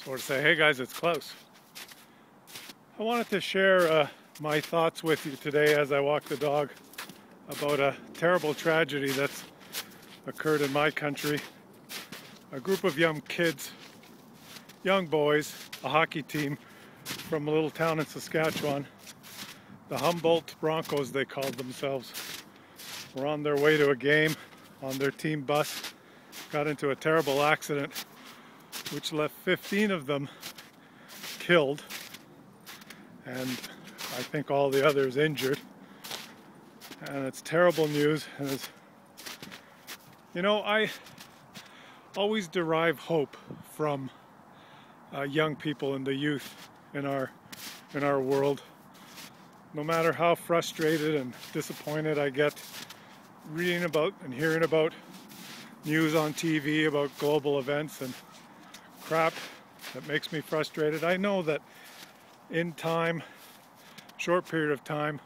sort of say, hey guys, it's Klaus. I wanted to share my thoughts with you today as I walk the dog about a terrible tragedy that's occurred in my country. A group of young kids, young boys, a hockey team from a little town in Saskatchewan, the Humboldt Broncos they called themselves, were on their way to a game on their team bus, got into a terrible accident which left 15 of them killed and I think all the others injured. And it's terrible news. And it's, you know, I always derive hope from young people and the youth in our world. No matter how frustrated and disappointed I get reading about and hearing about news on TV about global events and crap that makes me frustrated, I know that in time, short period of time,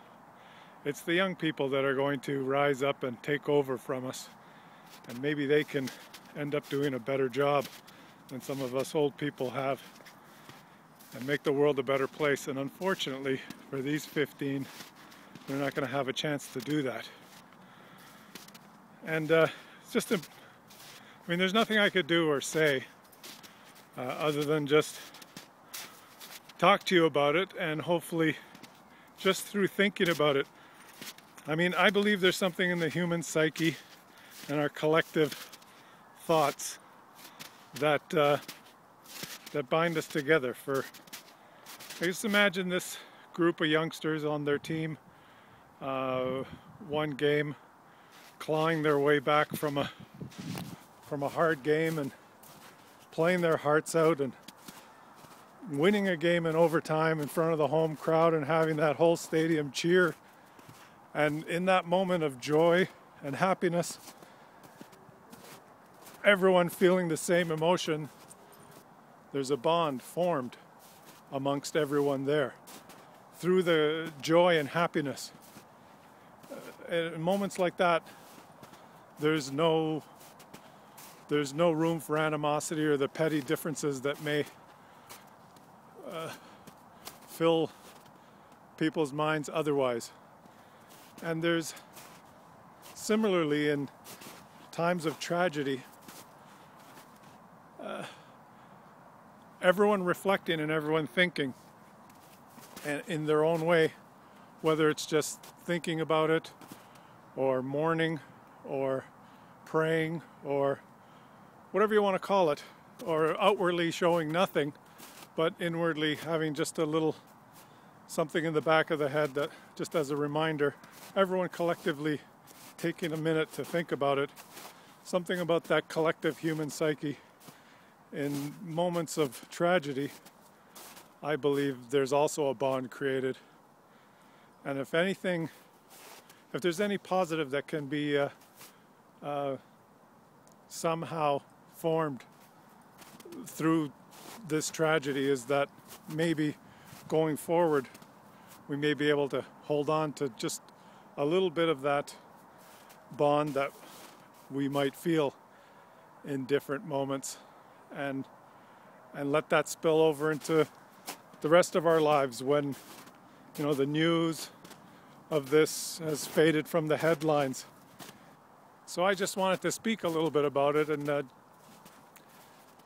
it's the young people that are going to rise up and take over from us, and maybe they can end up doing a better job than some of us old people have and make the world a better place. And unfortunately for these 15, they're not going to have a chance to do that. And it's just I mean, there's nothing I could do or say other than just talk to you about it, and hopefully just through thinking about it. I mean, I believe there's something in the human psyche and our collective thoughts that that bind us together. I just imagine this group of youngsters on their team, one game, clawing their way back from a hard game and playing their hearts out and winning a game in overtime in front of the home crowd and having that whole stadium cheer. And in that moment of joy and happiness, everyone feeling the same emotion, there's a bond formed amongst everyone there through the joy and happiness. In moments like that, there's no room for animosity or the petty differences that may fill people's minds otherwise. And there's similarly in times of tragedy, everyone reflecting and everyone thinking, and in their own way, whether it's just thinking about it or mourning or praying or whatever you want to call it, or outwardly showing nothing but inwardly having just a little something in the back of the head that just as a reminder, everyone collectively taking a minute to think about it, something about that collective human psyche. In moments of tragedy, I believe there's also a bond created. And if anything, if there's any positive that can be somehow formed through this tragedy, is that maybe going forward we may be able to hold on to just a little bit of that bond that we might feel in different moments, and let that spill over into the rest of our lives when, you know, the news of this has faded from the headlines. So I just wanted to speak a little bit about it and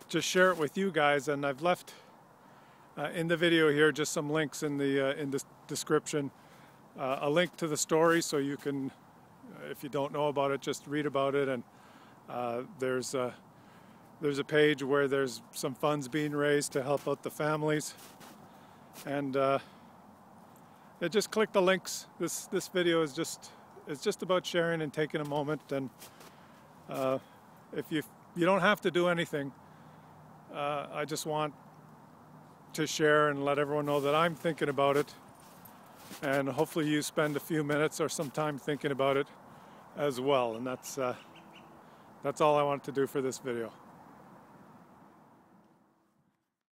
just share it with you guys. And I've left in the video here just some links in the description, a link to the story so you can, if you don't know about it, just read about it. And there's a page where there's some funds being raised to help out the families, and just click the links. This video is just about sharing and taking a moment. And if you don't have to do anything, I just want to share and let everyone know that I'm thinking about it, and hopefully you spend a few minutes or some time thinking about it as well. And that's all I wanted to do for this video.